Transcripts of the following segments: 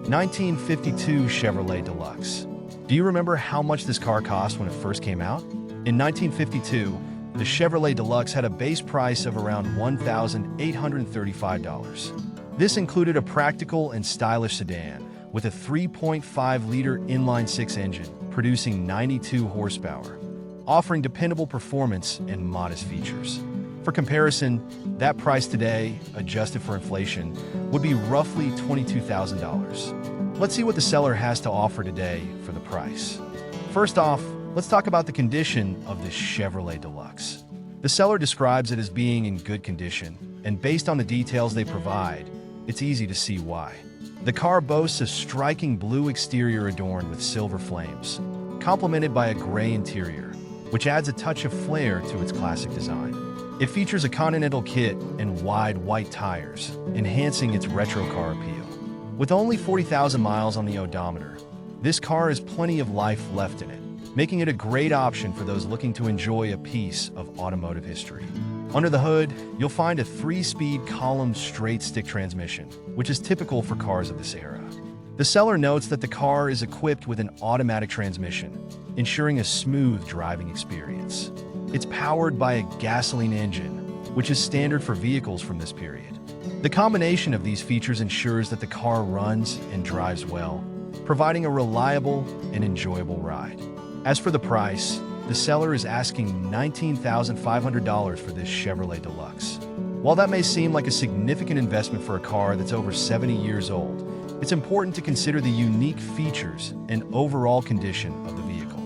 1952 Chevrolet Deluxe. Do you remember how much this car cost when it first came out? In 1952, the Chevrolet Deluxe had a base price of around $1,835. This included a practical and stylish sedan with a 3.5-liter inline-six engine producing 92 horsepower, offering dependable performance and modest features. For comparison, that price today, adjusted for inflation, would be roughly $22,000. Let's see what the seller has to offer today for the price. First off, let's talk about the condition of this Chevrolet Deluxe. The seller describes it as being in good condition, and based on the details they provide, it's easy to see why. The car boasts a striking blue exterior adorned with silver flames, complemented by a gray interior, which adds a touch of flair to its classic design. It features a Continental kit and wide white tires, enhancing its retro car appeal. With only 40,000 miles on the odometer, this car has plenty of life left in it, making it a great option for those looking to enjoy a piece of automotive history. Under the hood, you'll find a 3-speed column straight-stick transmission, which is typical for cars of this era. The seller notes that the car is equipped with an automatic transmission, ensuring a smooth driving experience. It's powered by a gasoline engine, which is standard for vehicles from this period. The combination of these features ensures that the car runs and drives well, providing a reliable and enjoyable ride. As for the price, the seller is asking $19,500 for this Chevrolet Deluxe. While that may seem like a significant investment for a car that's over 70 years old, it's important to consider the unique features and overall condition of the vehicle.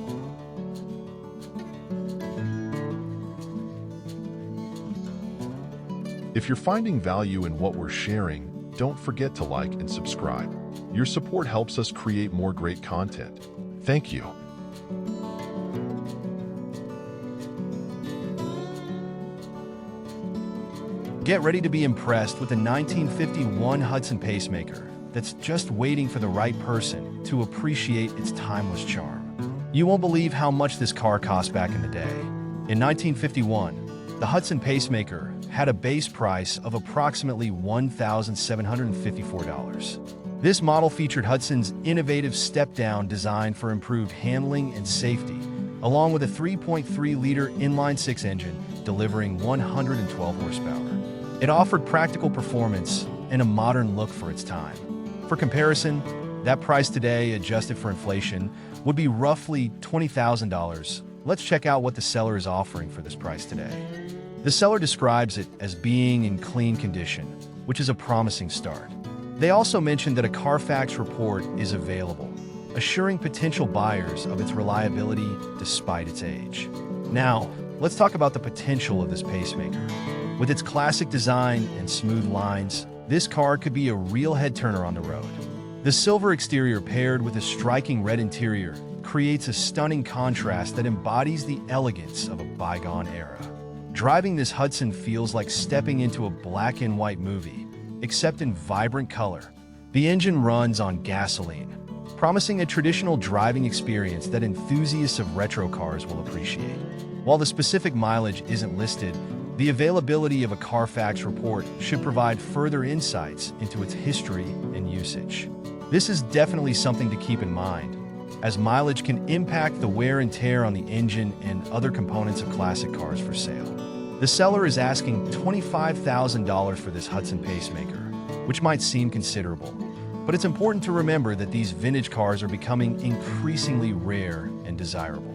If you're finding value in what we're sharing, don't forget to like and subscribe. Your support helps us create more great content. Thank you. Get ready to be impressed with the 1951 Hudson Pacemaker that's just waiting for the right person to appreciate its timeless charm. You won't believe how much this car cost back in the day. In 1951, the Hudson Pacemaker had a base price of approximately $1,754. This model featured Hudson's innovative step-down design for improved handling and safety, along with a 3.3-liter inline-six engine delivering 112 horsepower. It offered practical performance and a modern look for its time. For comparison, that price today, adjusted for inflation, would be roughly $20,000. Let's check out what the seller is offering for this price today. The seller describes it as being in clean condition, which is a promising start. They also mentioned that a Carfax report is available, assuring potential buyers of its reliability despite its age. Now, let's talk about the potential of this pacemaker. With its classic design and smooth lines, this car could be a real head-turner on the road. The silver exterior paired with a striking red interior creates a stunning contrast that embodies the elegance of a bygone era. Driving this Hudson feels like stepping into a black and white movie, except in vibrant color. The engine runs on gasoline, promising a traditional driving experience that enthusiasts of retro cars will appreciate. While the specific mileage isn't listed, the availability of a Carfax report should provide further insights into its history and usage. This is definitely something to keep in mind, as mileage can impact the wear and tear on the engine and other components of classic cars for sale. The seller is asking $25,000 for this Hudson Pacemaker, which might seem considerable, but it's important to remember that these vintage cars are becoming increasingly rare and desirable.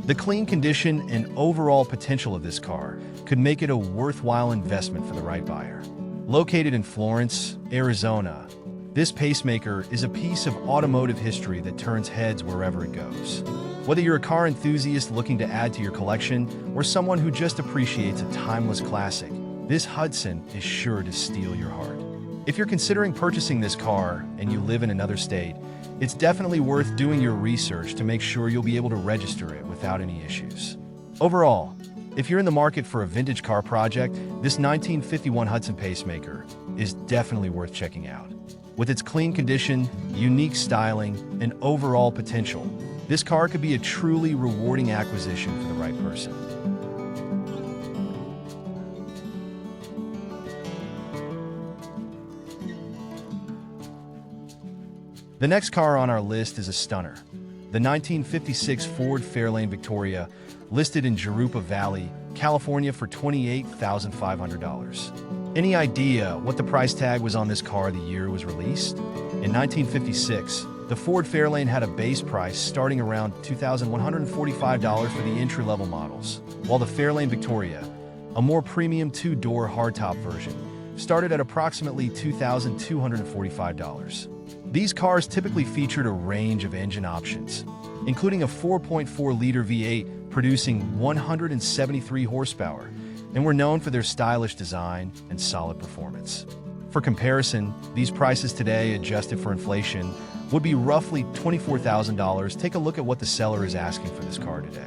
The clean condition and overall potential of this car could make it a worthwhile investment for the right buyer. Located in Florence, Arizona, this pacemaker is a piece of automotive history that turns heads wherever it goes. Whether you're a car enthusiast looking to add to your collection or someone who just appreciates a timeless classic, this Hudson is sure to steal your heart. If you're considering purchasing this car and you live in another state, it's definitely worth doing your research to make sure you'll be able to register it without any issues. Overall, if you're in the market for a vintage car project, this 1951 Hudson Pacemaker is definitely worth checking out. With its clean condition, unique styling, and overall potential, this car could be a truly rewarding acquisition for the right person. The next car on our list is a stunner. The 1956 Ford Fairlane Victoria, listed in Jurupa Valley, California for $28,500. Any idea what the price tag was on this car the year it was released? In 1956, the Ford Fairlane had a base price starting around $2,145 for the entry-level models, while the Fairlane Victoria, a more premium two-door hardtop version, started at approximately $2,245. These cars typically featured a range of engine options, including a 4.4-liter V8 producing 173 horsepower, and were known for their stylish design and solid performance. For comparison, these prices today, adjusted for inflation, would be roughly $24,000. Take a look at what the seller is asking for this car today.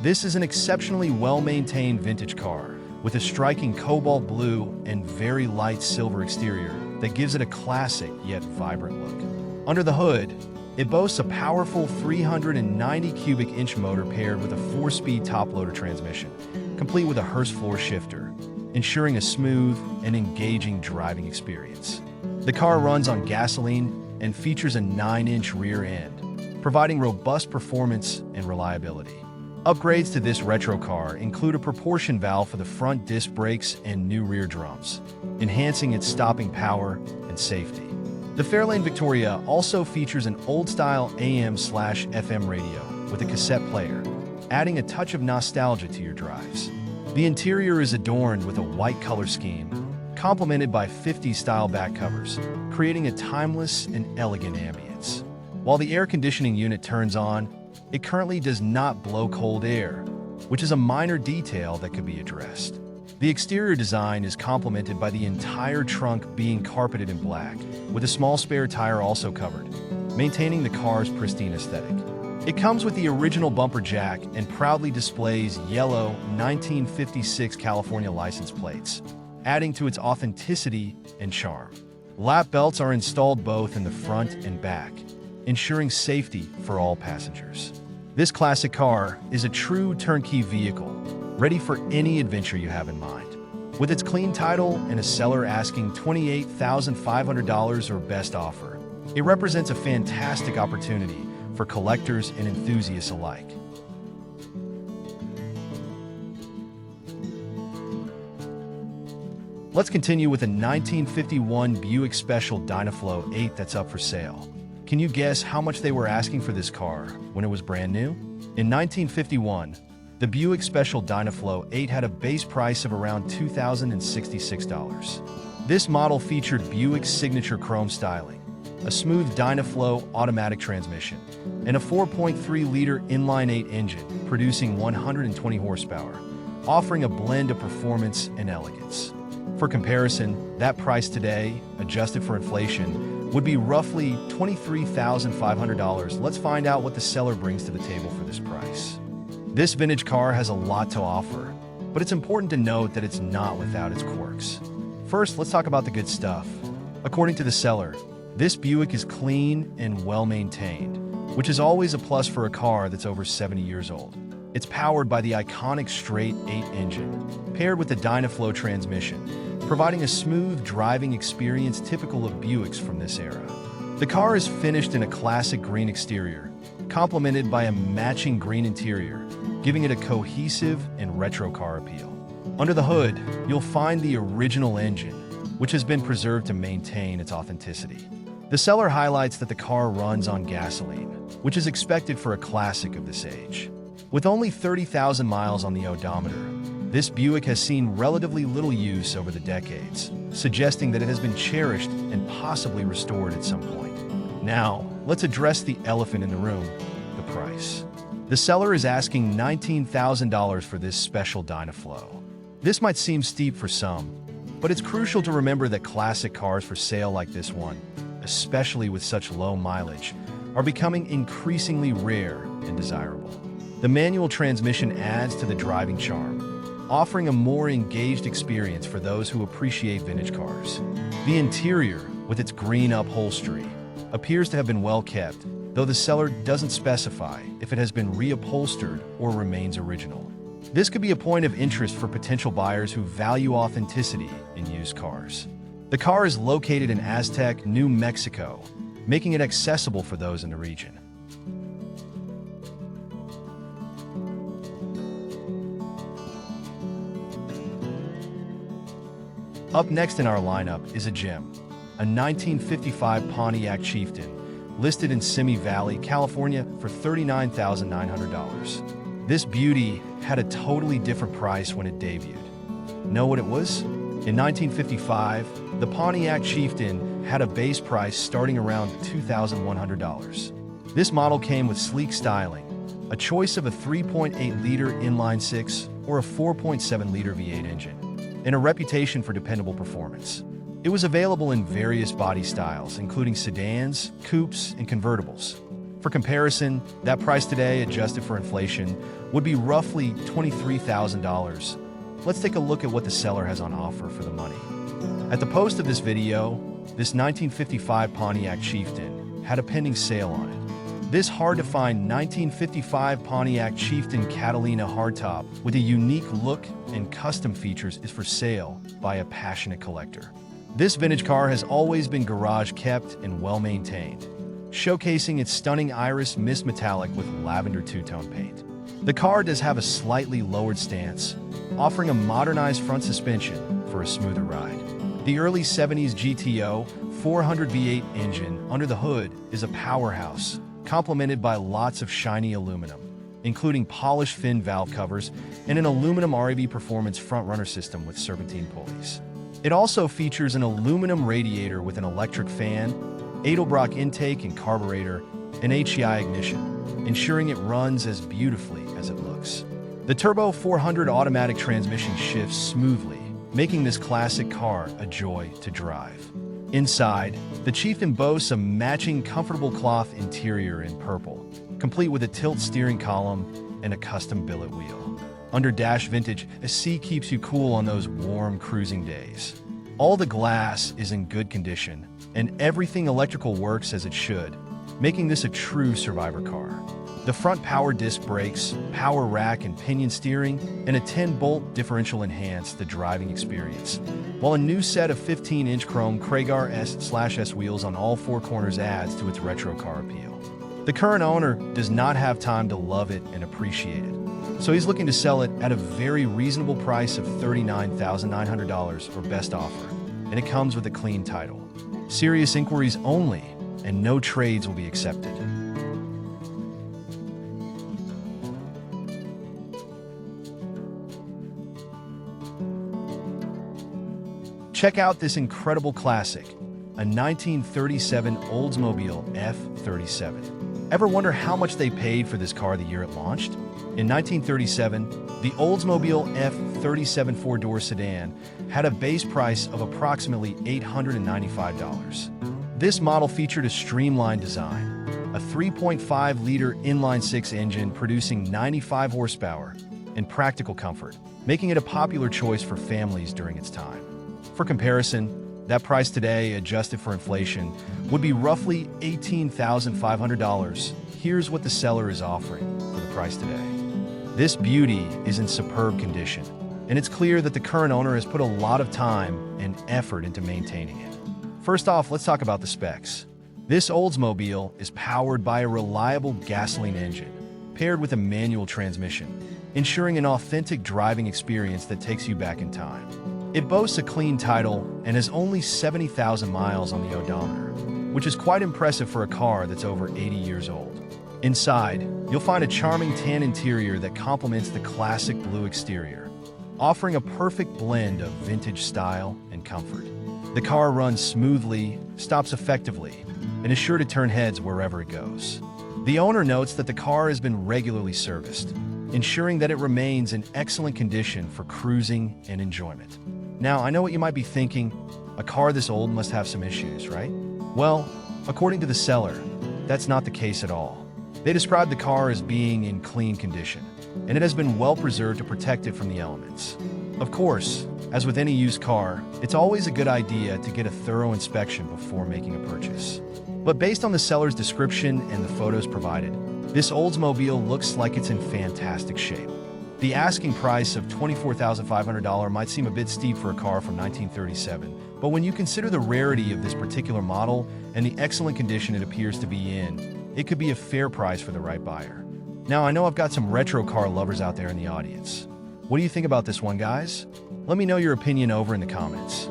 This is an exceptionally well-maintained vintage car with a striking cobalt blue and very light silver exterior that gives it a classic yet vibrant look. Under the hood, it boasts a powerful 390 cubic inch motor paired with a 4-speed top-loader transmission, complete with a Hurst floor shifter, ensuring a smooth and engaging driving experience. The car runs on gasoline and features a 9-inch rear end, providing robust performance and reliability. Upgrades to this retro car include a proportion valve for the front disc brakes and new rear drums, enhancing its stopping power and safety. The Fairlane Victoria also features an old-style AM/FM radio with a cassette player, adding a touch of nostalgia to your drives. The interior is adorned with a white color scheme, complemented by 50s-style back covers, creating a timeless and elegant ambience. While the air conditioning unit turns on, it currently does not blow cold air, which is a minor detail that could be addressed. The exterior design is complemented by the entire trunk being carpeted in black, with a small spare tire also covered, maintaining the car's pristine aesthetic. It comes with the original bumper jack and proudly displays yellow 1956 California license plates, adding to its authenticity and charm. Lap belts are installed both in the front and back, ensuring safety for all passengers. This classic car is a true turnkey vehicle, ready for any adventure you have in mind. With its clean title and a seller asking $28,500 or best offer, it represents a fantastic opportunity for collectors and enthusiasts alike. Let's continue with a 1951 Buick Special Dynaflow 8 that's up for sale. Can you guess how much they were asking for this car when it was brand new? In 1951, the Buick Special Dynaflow 8 had a base price of around $2,066. This model featured Buick's signature chrome styling, a smooth Dynaflow automatic transmission, and a 4.3-liter inline-8 engine producing 120 horsepower, offering a blend of performance and elegance. For comparison, that price today, adjusted for inflation, would be roughly $23,500. Let's find out what the seller brings to the table for this price. This vintage car has a lot to offer, but it's important to note that it's not without its quirks. First, let's talk about the good stuff. According to the seller, this Buick is clean and well-maintained, which is always a plus for a car that's over 70 years old. It's powered by the iconic straight-8 engine, paired with the Dynaflow transmission, providing a smooth driving experience typical of Buicks from this era. The car is finished in a classic green exterior, complemented by a matching green interior, giving it a cohesive and retro car appeal. Under the hood, you'll find the original engine, which has been preserved to maintain its authenticity. The seller highlights that the car runs on gasoline, which is expected for a classic of this age. With only 30,000 miles on the odometer, this Buick has seen relatively little use over the decades, suggesting that it has been cherished and possibly restored at some point. Now, let's address the elephant in the room, the price. The seller is asking $19,000 for this special Dynaflow. This might seem steep for some, but it's crucial to remember that classic cars for sale like this one, especially with such low mileage, are becoming increasingly rare and desirable. The manual transmission adds to the driving charm, offering a more engaged experience for those who appreciate vintage cars. The interior, with its green upholstery, appears to have been well kept, though the seller doesn't specify if it has been reupholstered or remains original. This could be a point of interest for potential buyers who value authenticity in used cars. The car is located in Aztec, New Mexico, making it accessible for those in the region. Up next in our lineup is a gem, a 1955 Pontiac Chieftain, listed in Simi Valley, California for $39,900. This beauty had a totally different price when it debuted. Know what it was? In 1955, the Pontiac Chieftain had a base price starting around $2,100. This model came with sleek styling, a choice of a 3.8-liter inline-six or a 4.7-liter V8 engine, and a reputation for dependable performance. It was available in various body styles, including sedans, coupes, and convertibles. For comparison, that price today, adjusted for inflation, would be roughly $23,000. Let's take a look at what the seller has on offer for the money. At the post of this video, this 1955 Pontiac Chieftain had a pending sale on it. This hard-to-find 1955 Pontiac Chieftain Catalina hardtop with a unique look and custom features is for sale by a passionate collector. This vintage car has always been garage-kept and well-maintained, showcasing its stunning iris mist metallic with lavender two-tone paint. The car does have a slightly lowered stance, offering a modernized front suspension for a smoother ride. The early 70s GTO 400 V8 engine under the hood is a powerhouse, complemented by lots of shiny aluminum, including polished fin valve covers and an aluminum RAV Performance front-runner system with serpentine pulleys. It also features an aluminum radiator with an electric fan, Edelbrock intake and carburetor, and HEI ignition, ensuring it runs as beautifully as it looks. The Turbo 400 automatic transmission shifts smoothly, making this classic car a joy to drive. Inside, the Chieftain boasts a matching comfortable cloth interior in purple, complete with a tilt steering column and a custom billet wheel. Under dash vintage, a seat keeps you cool on those warm cruising days. All the glass is in good condition, and everything electrical works as it should, making this a true survivor car. The front power disc brakes, power rack and pinion steering, and a 10-bolt differential enhance the driving experience, while a new set of 15-inch chrome Craigar S/S wheels on all four corners adds to its retro car appeal. The current owner does not have time to love it and appreciate it, so he's looking to sell it at a very reasonable price of $39,900 or best offer, and it comes with a clean title. Serious inquiries only, and no trades will be accepted. Check out this incredible classic, a 1937 Oldsmobile F37. Ever wonder how much they paid for this car the year it launched? In 1937, the Oldsmobile F37 four-door sedan had a base price of approximately $895. This model featured a streamlined design, a 3.5-liter inline-six engine producing 95 horsepower, and practical comfort, making it a popular choice for families during its time. For comparison, that price today, adjusted for inflation, would be roughly $18,500. Here's what the seller is offering for the price today. This beauty is in superb condition, and it's clear that the current owner has put a lot of time and effort into maintaining it. First off, let's talk about the specs. This Oldsmobile is powered by a reliable gasoline engine, paired with a manual transmission, ensuring an authentic driving experience that takes you back in time. It boasts a clean title and has only 70,000 miles on the odometer, which is quite impressive for a car that's over 80 years old. Inside, you'll find a charming tan interior that complements the classic blue exterior, offering a perfect blend of vintage style and comfort. The car runs smoothly, stops effectively, and is sure to turn heads wherever it goes. The owner notes that the car has been regularly serviced, ensuring that it remains in excellent condition for cruising and enjoyment. Now, I know what you might be thinking, a car this old must have some issues, right? Well, according to the seller, that's not the case at all. They describe the car as being in clean condition, and it has been well preserved to protect it from the elements. Of course, as with any used car, it's always a good idea to get a thorough inspection before making a purchase. But based on the seller's description and the photos provided, this Oldsmobile looks like it's in fantastic shape. The asking price of $24,500 might seem a bit steep for a car from 1937, But when you consider the rarity of this particular model and the excellent condition it appears to be in, it could be a fair price for the right buyer. Now, I know I've got some retro car lovers out there in the audience. What do you think about this one, guys? Let me know your opinion over in the comments.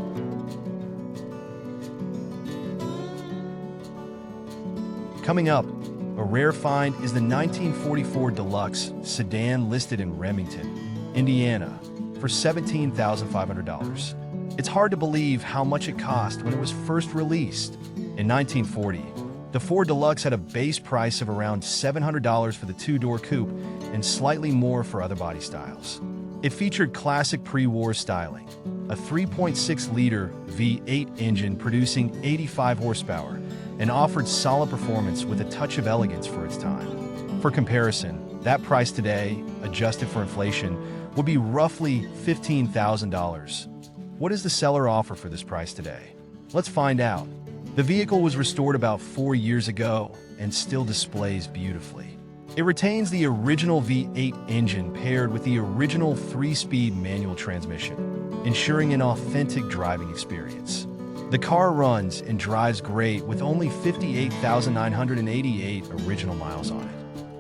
Coming up, a rare find is the 1944 Deluxe sedan listed in Remington, Indiana, for $17,500. It's hard to believe how much it cost when it was first released. In 1940, the Ford Deluxe had a base price of around $700 for the two-door coupe and slightly more for other body styles. It featured classic pre-war styling, a 3.6-liter V8 engine producing 85 horsepower, and offered solid performance with a touch of elegance for its time. For comparison, that price today, adjusted for inflation, would be roughly $15,000. What does the seller offer for this price today? Let's find out. The vehicle was restored about 4 years ago and still displays beautifully. It retains the original V8 engine paired with the original 3-speed manual transmission, ensuring an authentic driving experience. The car runs and drives great with only 58,988 original miles on it.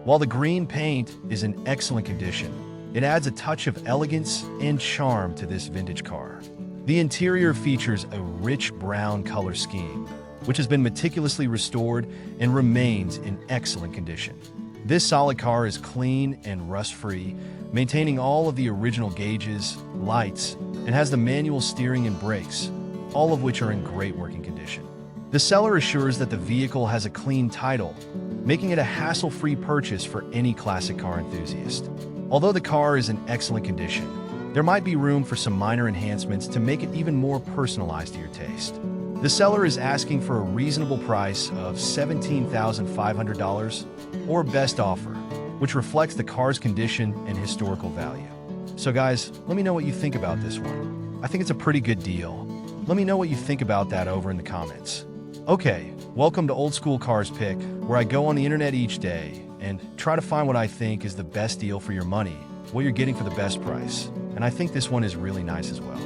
While the green paint is in excellent condition, it adds a touch of elegance and charm to this vintage car. The interior features a rich brown color scheme, which has been meticulously restored and remains in excellent condition. This solid car is clean and rust-free, maintaining all of the original gauges, lights, and has the manual steering and brakes, all of which are in great working condition. The seller assures that the vehicle has a clean title, making it a hassle-free purchase for any classic car enthusiast. Although the car is in excellent condition, there might be room for some minor enhancements to make it even more personalized to your taste. The seller is asking for a reasonable price of $17,500 or best offer, which reflects the car's condition and historical value. So guys, let me know what you think about this one. I think it's a pretty good deal. Let me know what you think about that over in the comments. Okay, welcome to Old School Cars Pick, where I go on the internet each day and try to find what I think is the best deal for your money, what you're getting for the best price. And I think this one is really nice as well.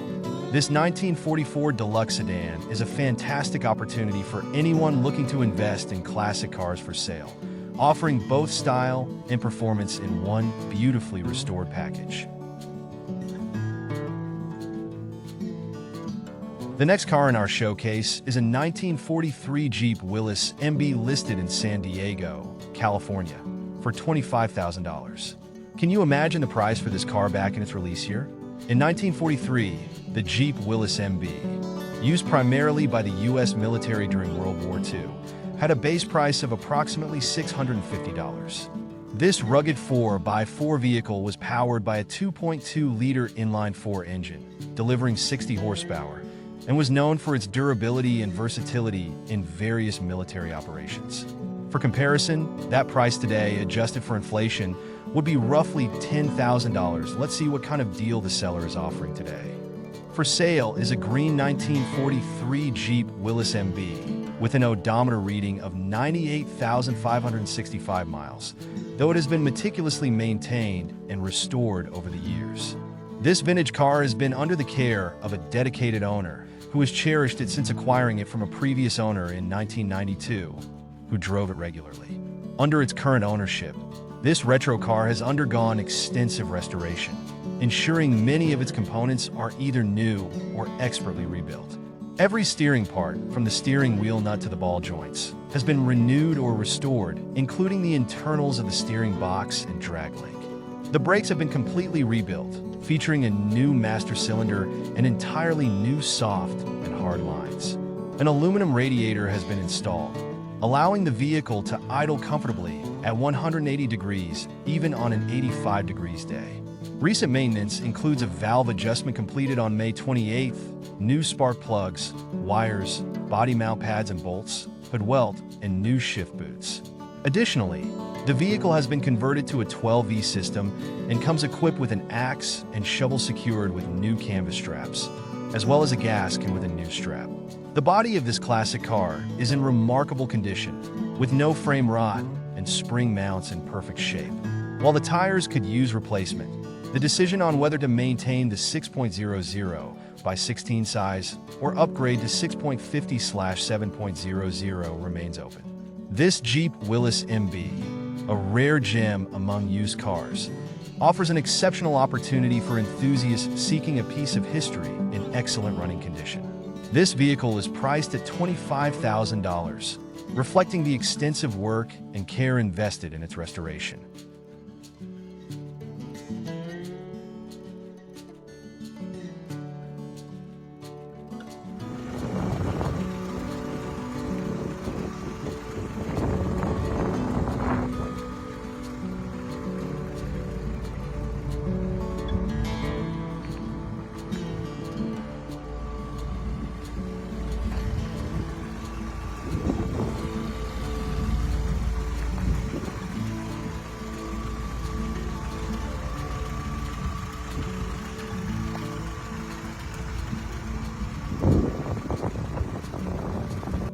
This 1944 Deluxe sedan is a fantastic opportunity for anyone looking to invest in classic cars for sale, offering both style and performance in one beautifully restored package. The next car in our showcase is a 1943 Jeep Willys MB listed in San Diego, California, for $25,000. Can you imagine the price for this car back in its release year? In 1943, the Jeep Willys MB, used primarily by the U.S. military during World War II, had a base price of approximately $650. This rugged 4x4 vehicle was powered by a 2.2-liter inline-4 engine, delivering 60 horsepower, and was known for its durability and versatility in various military operations. For comparison, that price today, adjusted for inflation, would be roughly $10,000. Let's see what kind of deal the seller is offering today. For sale is a green 1943 Jeep Willys MB with an odometer reading of 98,565 miles, though it has been meticulously maintained and restored over the years. This vintage car has been under the care of a dedicated owner who has cherished it since acquiring it from a previous owner in 1992, who drove it regularly. Under its current ownership, this retro car has undergone extensive restoration, ensuring many of its components are either new or expertly rebuilt. Every steering part, from the steering wheel nut to the ball joints, has been renewed or restored, including the internals of the steering box and drag link. The brakes have been completely rebuilt, featuring a new master cylinder and entirely new soft and hard lines. An aluminum radiator has been installed, allowing the vehicle to idle comfortably at 180 degrees, even on an 85 degrees day. Recent maintenance includes a valve adjustment completed on May 28th, new spark plugs, wires, body mount pads and bolts, hood welt, and new shift boots. Additionally, the vehicle has been converted to a 12V system and comes equipped with an axe and shovel secured with new canvas straps, as well as a gas can with a new strap. The body of this classic car is in remarkable condition, with no frame rot and spring mounts in perfect shape. While the tires could use replacement, the decision on whether to maintain the 6.00 by 16 size or upgrade to 6.50/7.00 remains open. This Jeep Willys MB, a rare gem among used cars, offers an exceptional opportunity for enthusiasts seeking a piece of history in excellent running condition. This vehicle is priced at $25,000, reflecting the extensive work and care invested in its restoration.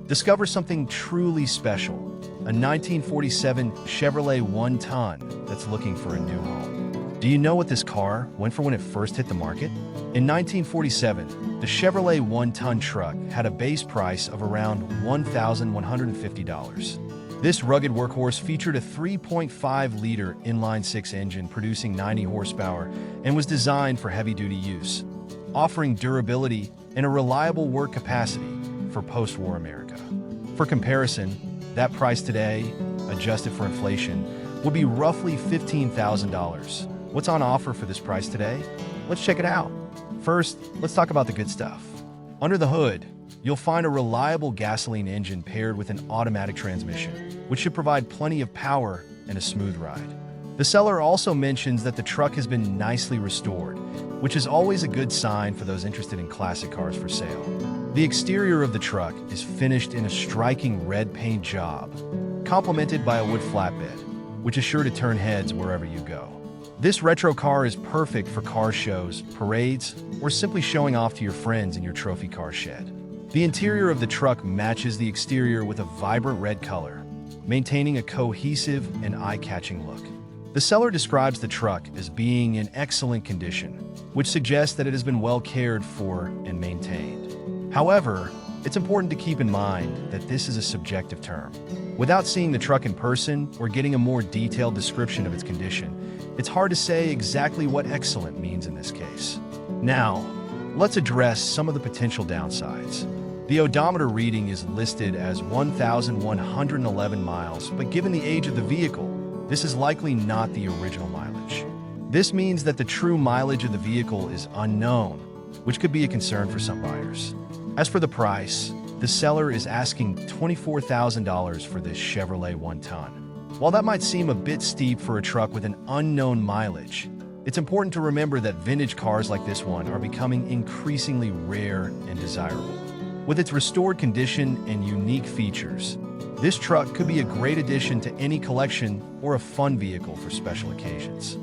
Discover something truly special, a 1947 Chevrolet 1-ton that's looking for a new home. Do you know what this car went for when it first hit the market? In 1947, the Chevrolet 1-ton truck had a base price of around $1,150. This rugged workhorse featured a 3.5-liter inline-six engine producing 90 horsepower and was designed for heavy-duty use, offering durability and a reliable work capacity for post-war America. For comparison, that price today, adjusted for inflation, would be roughly $15,000. What's on offer for this price today? Let's check it out. First, let's talk about the good stuff. Under the hood, you'll find a reliable gasoline engine paired with an automatic transmission, which should provide plenty of power and a smooth ride. The seller also mentions that the truck has been nicely restored, which is always a good sign for those interested in classic cars for sale. The exterior of the truck is finished in a striking red paint job, complemented by a wood flatbed, which is sure to turn heads wherever you go. This retro car is perfect for car shows, parades, or simply showing off to your friends in your trophy car shed. The interior of the truck matches the exterior with a vibrant red color, maintaining a cohesive and eye-catching look. The seller describes the truck as being in excellent condition, which suggests that it has been well cared for and maintained. However, it's important to keep in mind that this is a subjective term. Without seeing the truck in person or getting a more detailed description of its condition, it's hard to say exactly what excellent means in this case. Now, let's address some of the potential downsides. The odometer reading is listed as 1,111 miles, but given the age of the vehicle, this is likely not the original mileage. This means that the true mileage of the vehicle is unknown, which could be a concern for some buyers. As for the price, the seller is asking $24,000 for this Chevrolet 1-ton. While that might seem a bit steep for a truck with an unknown mileage, it's important to remember that vintage cars like this one are becoming increasingly rare and desirable. With its restored condition and unique features, this truck could be a great addition to any collection or a fun vehicle for special occasions.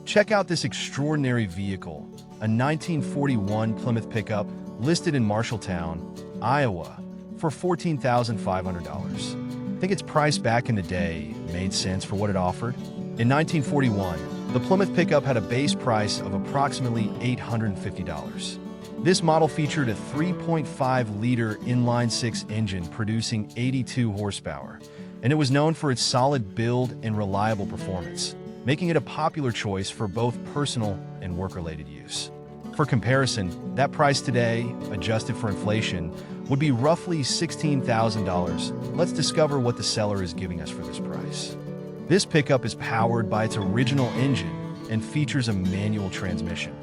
Check out this extraordinary vehicle, a 1941 Plymouth pickup listed in Marshalltown, Iowa, for $14,500. Think its price back in the day made sense for what it offered? In 1941, the Plymouth pickup had a base price of approximately $850. This model featured a 3.5-liter inline-six engine producing 82 horsepower, and it was known for its solid build and reliable performance, making it a popular choice for both personal and work-related use. For comparison, that price today, adjusted for inflation, would be roughly $16,000. Let's discover what the seller is giving us for this price. This pickup is powered by its original engine and features a manual transmission,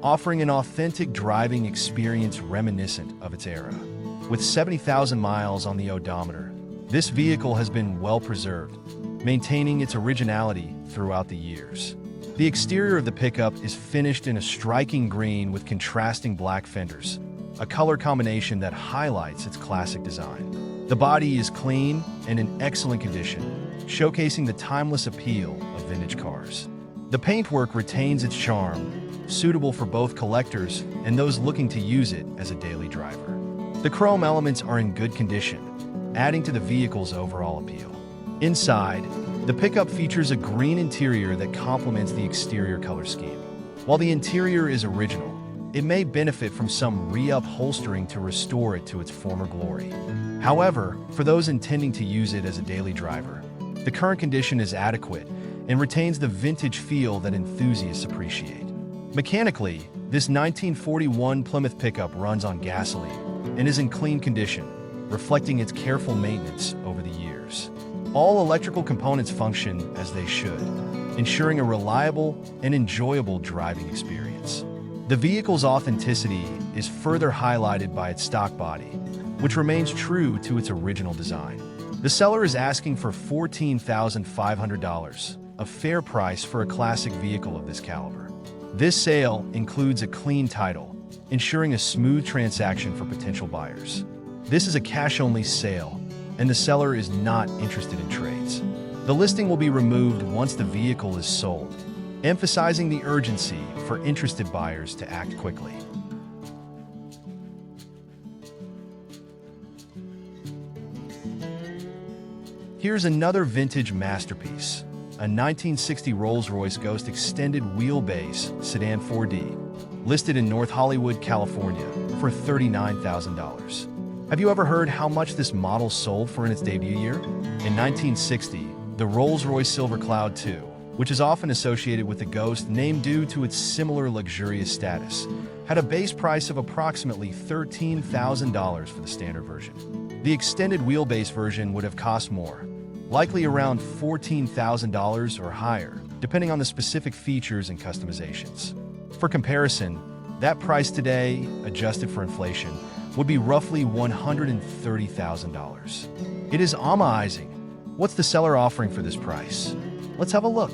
offering an authentic driving experience reminiscent of its era. With 70,000 miles on the odometer, this vehicle has been well preserved, maintaining its originality throughout the years. The exterior of the pickup is finished in a striking green with contrasting black fenders, a color combination that highlights its classic design. The body is clean and in excellent condition, showcasing the timeless appeal of vintage cars. The paintwork retains its charm, suitable for both collectors and those looking to use it as a daily driver. The chrome elements are in good condition, adding to the vehicle's overall appeal. Inside, the pickup features a green interior that complements the exterior color scheme. While the interior is original, it may benefit from some re-upholstering to restore it to its former glory. However, for those intending to use it as a daily driver, the current condition is adequate and retains the vintage feel that enthusiasts appreciate. Mechanically, this 1941 Plymouth pickup runs on gasoline and is in clean condition, reflecting its careful maintenance over the years. All electrical components function as they should, ensuring a reliable and enjoyable driving experience. The vehicle's authenticity is further highlighted by its stock body, which remains true to its original design. The seller is asking for $14,500, a fair price for a classic vehicle of this caliber. This sale includes a clean title, ensuring a smooth transaction for potential buyers. This is a cash-only sale, and the seller is not interested in trades. The listing will be removed once the vehicle is sold, emphasizing the urgency for interested buyers to act quickly. Here's another vintage masterpiece, a 1960 Rolls-Royce Ghost extended wheelbase sedan 4D, listed in North Hollywood, California, for $39,000. Have you ever heard how much this model sold for in its debut year? In 1960, the Rolls-Royce Silver Cloud II, which is often associated with the Ghost, named due to its similar luxurious status, had a base price of approximately $13,000 for the standard version. The extended wheelbase version would have cost more, likely around $14,000 or higher, depending on the specific features and customizations. For comparison, that price today, adjusted for inflation, would be roughly $130,000. It is amazing. What's the seller offering for this price? Let's have a look.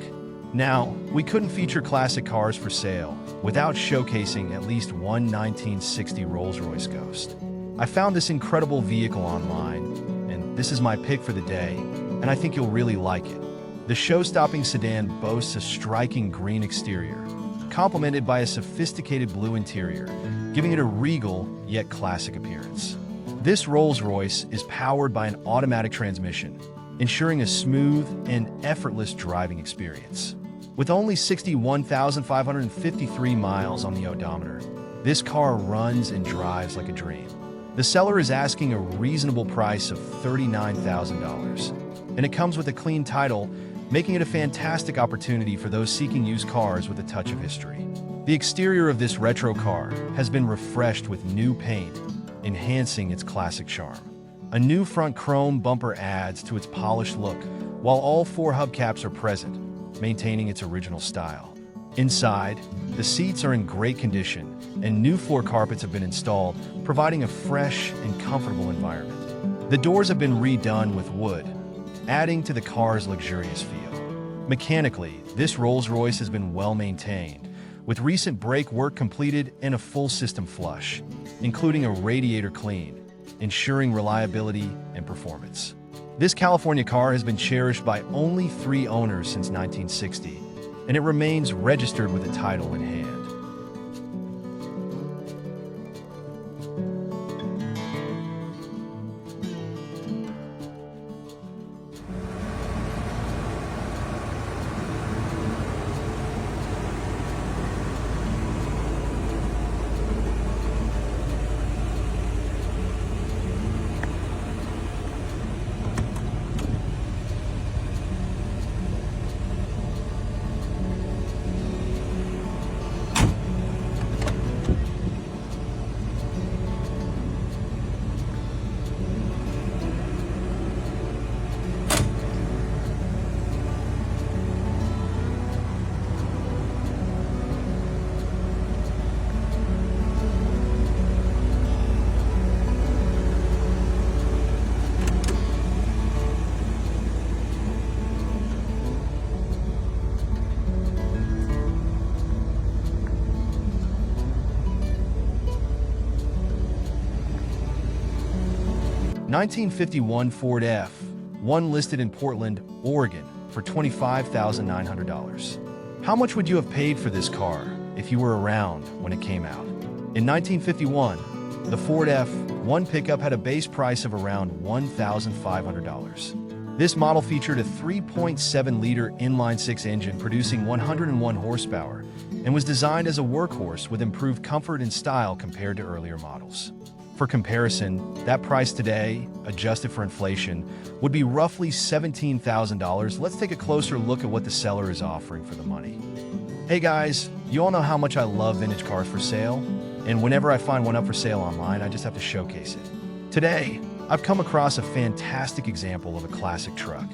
Now, we couldn't feature classic cars for sale without showcasing at least one 1960 Rolls-Royce Ghost. I found this incredible vehicle online, and this is my pick for the day, and I think you'll really like it. The show-stopping sedan boasts a striking green exterior, complemented by a sophisticated blue interior, giving it a regal yet classic appearance. This Rolls-Royce is powered by an automatic transmission, ensuring a smooth and effortless driving experience. With only 61,553 miles on the odometer, this car runs and drives like a dream. The seller is asking a reasonable price of $39,000, and it comes with a clean title, making it a fantastic opportunity for those seeking used cars with a touch of history. The exterior of this retro car has been refreshed with new paint, enhancing its classic charm. A new front chrome bumper adds to its polished look, while all four hubcaps are present, maintaining its original style. Inside, the seats are in great condition, and new floor carpets have been installed, providing a fresh and comfortable environment. The doors have been redone with wood, adding to the car's luxurious feel. Mechanically, this Rolls-Royce has been well maintained, with recent brake work completed and a full system flush, including a radiator clean, ensuring reliability and performance. This California car has been cherished by only 3 owners since 1960, and it remains registered with a title in hand. (1951) Ford F-1 listed in Portland, Oregon for $25,900. How much would you have paid for this car if you were around when it came out? In 1951, the Ford F-1 pickup had a base price of around $1,500. This model featured a 3.7-liter inline-six engine producing 101 horsepower and was designed as a workhorse with improved comfort and style compared to earlier models. For comparison, that price today, adjusted for inflation, would be roughly $17,000. Let's take a closer look at what the seller is offering for the money. Hey guys, you all know how much I love vintage cars for sale, and whenever I find one up for sale online, I just have to showcase it. Today, I've come across a fantastic example of a classic truck.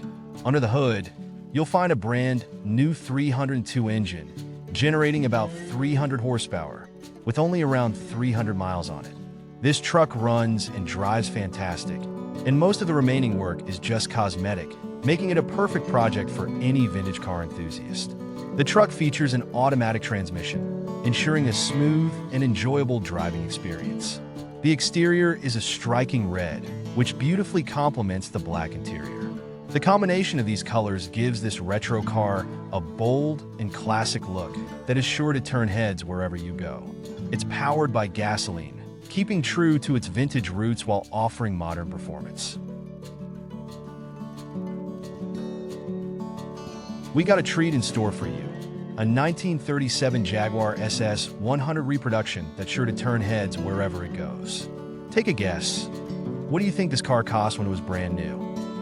Under the hood, you'll find a brand new 302 engine, generating about 300 horsepower, with only around 300 miles on it. This truck runs and drives fantastic, and most of the remaining work is just cosmetic, making it a perfect project for any vintage car enthusiast. The truck features an automatic transmission, ensuring a smooth and enjoyable driving experience. The exterior is a striking red, which beautifully complements the black interior. The combination of these colors gives this retro car a bold and classic look that is sure to turn heads wherever you go. It's powered by gasoline, keeping true to its vintage roots while offering modern performance. We got a treat in store for you. A 1937 Jaguar SS 100 reproduction that's sure to turn heads wherever it goes. Take a guess. What do you think this car cost when it was brand new?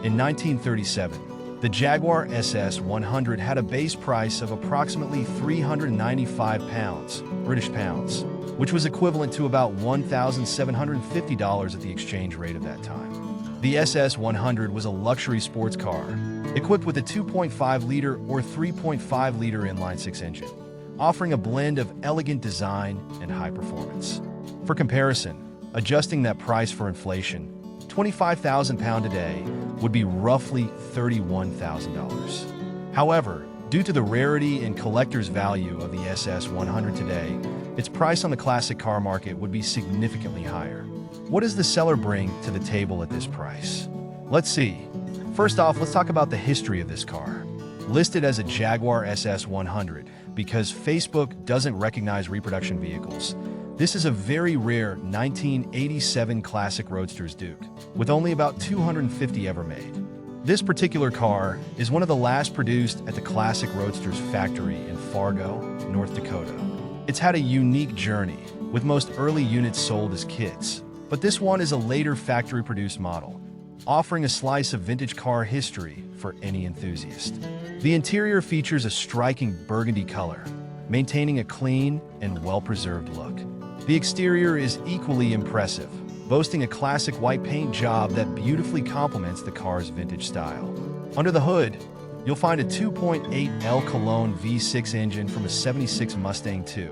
In 1937, the Jaguar SS 100 had a base price of approximately £395, British pounds, which was equivalent to about $1,750 at the exchange rate of that time. The SS 100 was a luxury sports car, equipped with a 2.5-liter or 3.5-liter inline-six engine, offering a blend of elegant design and high performance. For comparison, adjusting that price for inflation, £25,000 today would be roughly $31,000. However, due to the rarity and collector's value of the SS 100 today, its price on the classic car market would be significantly higher. What does the seller bring to the table at this price? Let's see. First off, let's talk about the history of this car. Listed as a Jaguar SS 100 because Facebook doesn't recognize reproduction vehicles, this is a very rare 1987 Classic Roadsters Duke, with only about 250 ever made. This particular car is one of the last produced at the Classic Roadsters factory in Fargo, North Dakota. It's had a unique journey, with most early units sold as kits, but this one is a later factory-produced model, offering a slice of vintage car history for any enthusiast. The interior features a striking burgundy color, maintaining a clean and well-preserved look. The exterior is equally impressive, boasting a classic white paint job that beautifully complements the car's vintage style. Under the hood, you'll find a 2.8 L Cologne V6 engine from a '76 Mustang II,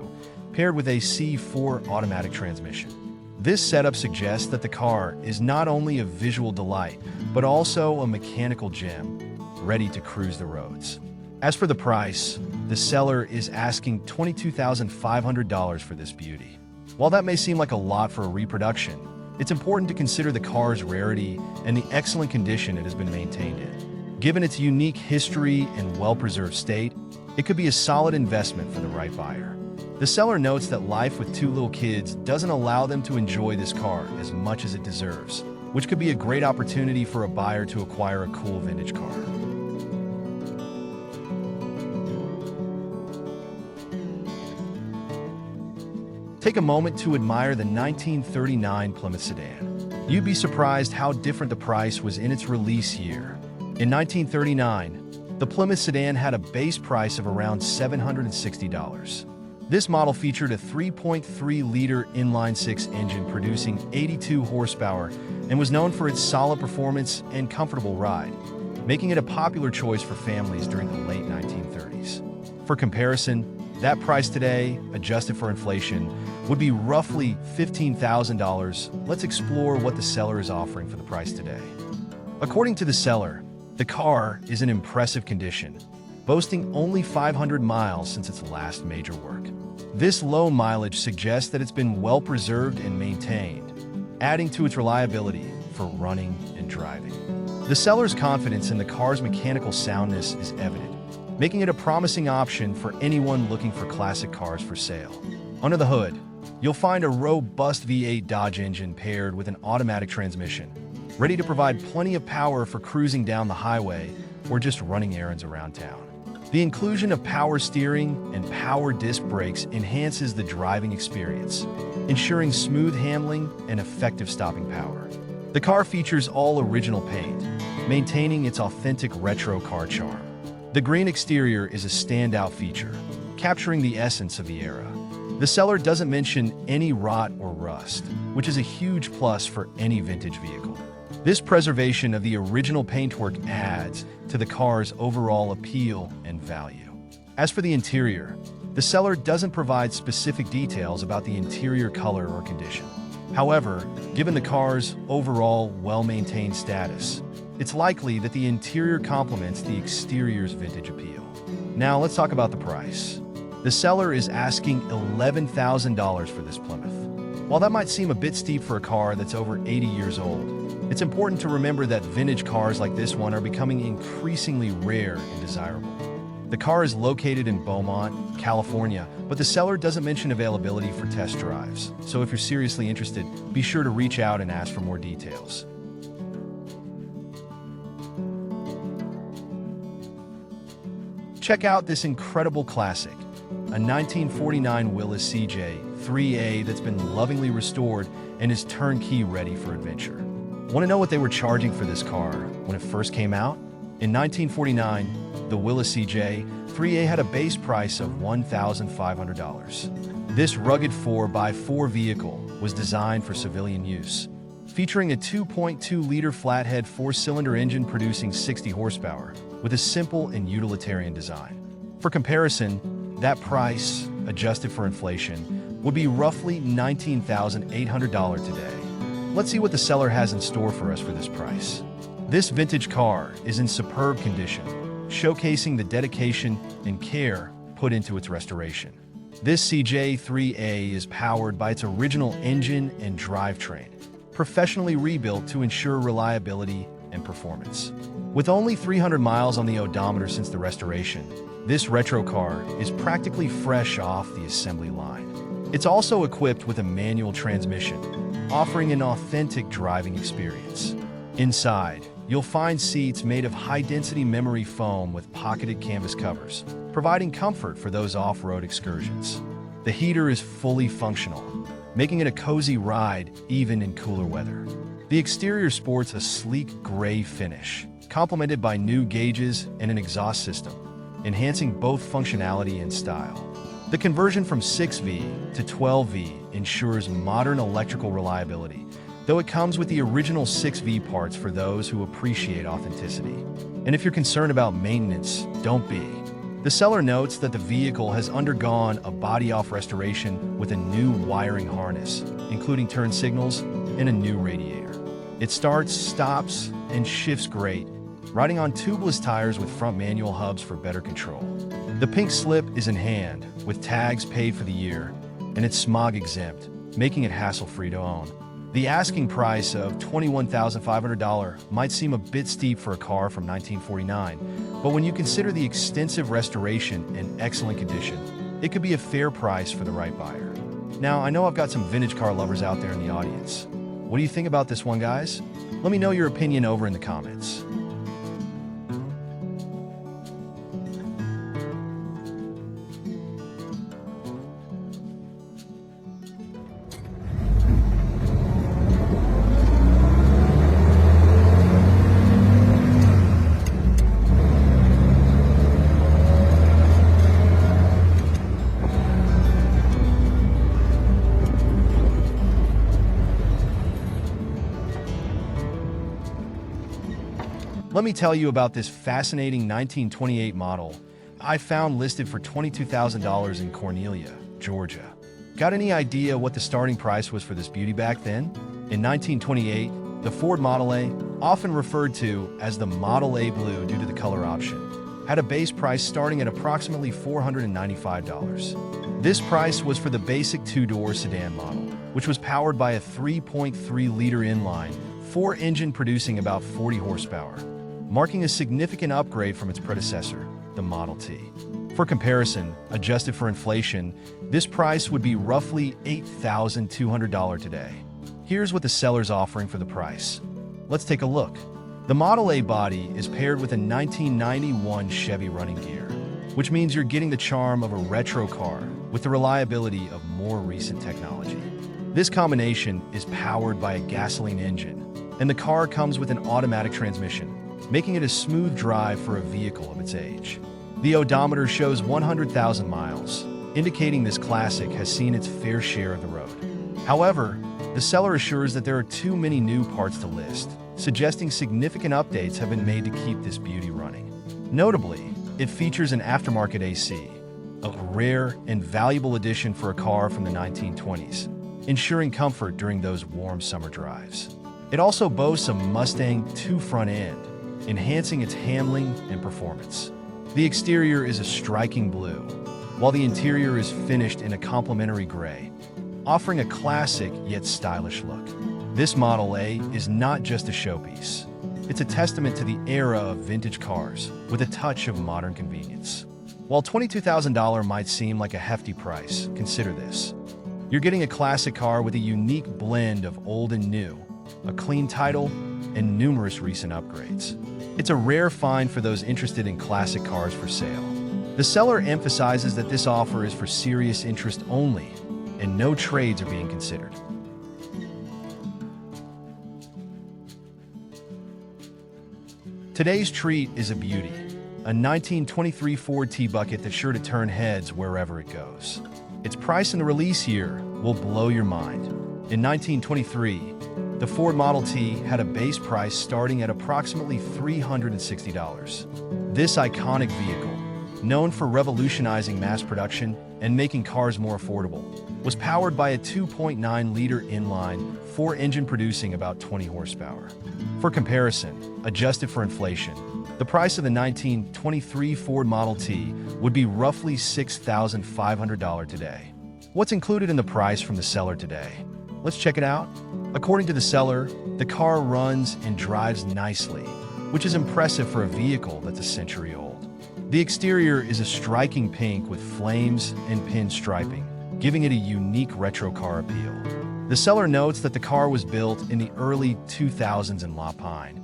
paired with a C4 automatic transmission. This setup suggests that the car is not only a visual delight, but also a mechanical gem, ready to cruise the roads. As for the price, the seller is asking $22,500 for this beauty. While that may seem like a lot for a reproduction, it's important to consider the car's rarity and the excellent condition it has been maintained in. Given its unique history and well-preserved state, it could be a solid investment for the right buyer. The seller notes that life with two little kids doesn't allow them to enjoy this car as much as it deserves, which could be a great opportunity for a buyer to acquire a cool vintage car. Take a moment to admire the 1939 Plymouth sedan. You'd be surprised how different the price was in its release year. In 1939, the Plymouth sedan had a base price of around $760. This model featured a 3.3-liter inline-six engine producing 82 horsepower and was known for its solid performance and comfortable ride, making it a popular choice for families during the late 1930s. For comparison, that price today, adjusted for inflation, would be roughly $15,000. Let's explore what the seller is offering for the price today. According to the seller, the car is in impressive condition, boasting only 500 miles since its last major work. This low mileage suggests that it's been well preserved and maintained, adding to its reliability for running and driving. The seller's confidence in the car's mechanical soundness is evident, making it a promising option for anyone looking for classic cars for sale. Under the hood, you'll find a robust V8 Dodge engine paired with an automatic transmission, ready to provide plenty of power for cruising down the highway or just running errands around town. The inclusion of power steering and power disc brakes enhances the driving experience, ensuring smooth handling and effective stopping power. The car features all original paint, maintaining its authentic retro car charm. The green exterior is a standout feature, capturing the essence of the era. The seller doesn't mention any rot or rust, which is a huge plus for any vintage vehicle. This preservation of the original paintwork adds to the car's overall appeal and value. As for the interior, the seller doesn't provide specific details about the interior color or condition. However, given the car's overall well-maintained status, it's likely that the interior complements the exterior's vintage appeal. Now let's talk about the price. The seller is asking $11,000 for this Plymouth. While that might seem a bit steep for a car that's over 80 years old, it's important to remember that vintage cars like this one are becoming increasingly rare and desirable. The car is located in Beaumont, California, but the seller doesn't mention availability for test drives. So if you're seriously interested, be sure to reach out and ask for more details. Check out this incredible classic, a 1949 Willys CJ-3A that's been lovingly restored and is turnkey ready for adventure. Want to know what they were charging for this car when it first came out? In 1949, the Willys CJ-3A had a base price of $1,500. This rugged 4x4 vehicle was designed for civilian use, featuring a 2.2-liter flathead four-cylinder engine producing 60 horsepower with a simple and utilitarian design. For comparison, that price, adjusted for inflation, would be roughly $19,800 today. Let's see what the seller has in store for us for this price. This vintage car is in superb condition, showcasing the dedication and care put into its restoration. This CJ-3A is powered by its original engine and drivetrain, professionally rebuilt to ensure reliability and performance. With only 300 miles on the odometer since the restoration, this retro car is practically fresh off the assembly line. It's also equipped with a manual transmission, offering an authentic driving experience. Inside, you'll find seats made of high-density memory foam with pocketed canvas covers, providing comfort for those off-road excursions. The heater is fully functional, making it a cozy ride even in cooler weather. The exterior sports a sleek gray finish, complemented by new gauges and an exhaust system, enhancing both functionality and style. The conversion from 6V to 12V ensures modern electrical reliability, though it comes with the original 6V parts for those who appreciate authenticity. And if you're concerned about maintenance, don't be. The seller notes that the vehicle has undergone a body-off restoration with a new wiring harness, including turn signals and a new radiator. It starts, stops, and shifts great, riding on tubeless tires with front manual hubs for better control. The pink slip is in hand, with tags paid for the year, and it's smog exempt, making it hassle-free to own. The asking price of $21,500 might seem a bit steep for a car from 1949, but when you consider the extensive restoration and excellent condition, it could be a fair price for the right buyer. Now, I know I've got some vintage car lovers out there in the audience. What do you think about this one, guys? Let me know your opinion over in the comments. Let me tell you about this fascinating 1928 model I found listed for $22,000 in Cornelia, Georgia. Got any idea what the starting price was for this beauty back then? In 1928, the Ford Model A, often referred to as the Model A Blue due to the color option, had a base price starting at approximately $495. This price was for the basic two-door sedan model, which was powered by a 3.3-liter inline, four-engine producing about 40 horsepower, marking a significant upgrade from its predecessor, the Model T. For comparison, adjusted for inflation, this price would be roughly $8,200 today. Here's what the seller's offering for the price. Let's take a look. The Model A body is paired with a 1991 Chevy running gear, which means you're getting the charm of a retro car with the reliability of more recent technology. This combination is powered by a gasoline engine, and the car comes with an automatic transmission, making it a smooth drive for a vehicle of its age. The odometer shows 100,000 miles, indicating this classic has seen its fair share of the road. However, the seller assures that there are too many new parts to list, suggesting significant updates have been made to keep this beauty running. Notably, it features an aftermarket AC, a rare and valuable addition for a car from the 1920s, ensuring comfort during those warm summer drives. It also boasts a Mustang 2 front end, enhancing its handling and performance. The exterior is a striking blue, while the interior is finished in a complementary gray, offering a classic yet stylish look. This Model A is not just a showpiece. It's a testament to the era of vintage cars with a touch of modern convenience. While $22,000 might seem like a hefty price, consider this. You're getting a classic car with a unique blend of old and new, a clean title, and numerous recent upgrades. It's a rare find for those interested in classic cars for sale. The seller emphasizes that this offer is for serious interest only, and no trades are being considered. Today's treat is a beauty, a 1923 Ford T-Bucket that's sure to turn heads wherever it goes. Its price in the release year will blow your mind. In 1923, the Ford Model T had a base price starting at approximately $360. This iconic vehicle, known for revolutionizing mass production and making cars more affordable, was powered by a 2.9-liter inline 4 engine producing about 20 horsepower. For comparison, adjusted for inflation, the price of the 1923 Ford Model T would be roughly $6,500 today. What's included in the price from the seller today? Let's check it out. According to the seller, the car runs and drives nicely, which is impressive for a vehicle that's a century old. The exterior is a striking pink with flames and pinstriping, giving it a unique retro car appeal. The seller notes that the car was built in the early 2000s in La Pine,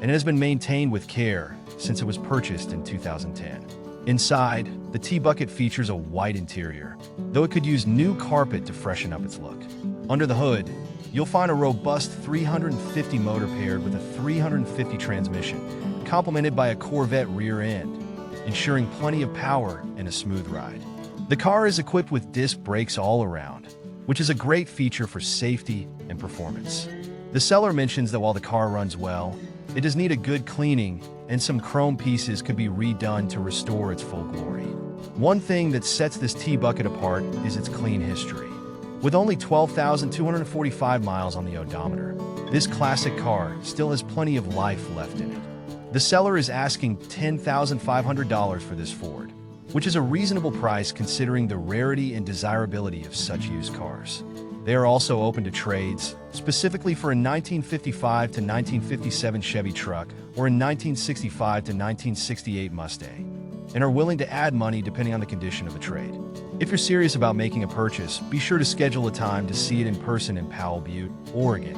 and it has been maintained with care since it was purchased in 2010. Inside, the T-Bucket features a white interior, though it could use new carpet to freshen up its look. Under the hood, you'll find a robust 350 motor paired with a 350 transmission, complemented by a Corvette rear end, ensuring plenty of power and a smooth ride. The car is equipped with disc brakes all around, which is a great feature for safety and performance. The seller mentions that while the car runs well, it does need a good cleaning, and some chrome pieces could be redone to restore its full glory. One thing that sets this T-Bucket apart is its clean history. With only 12,245 miles on the odometer, this classic car still has plenty of life left in it. The seller is asking $10,500 for this Ford, which is a reasonable price considering the rarity and desirability of such used cars. They are also open to trades, specifically for a 1955 to 1957 Chevy truck or a 1965 to 1968 Mustang, and are willing to add money depending on the condition of the trade. If you're serious about making a purchase, be sure to schedule a time to see it in person in Powell Butte, Oregon.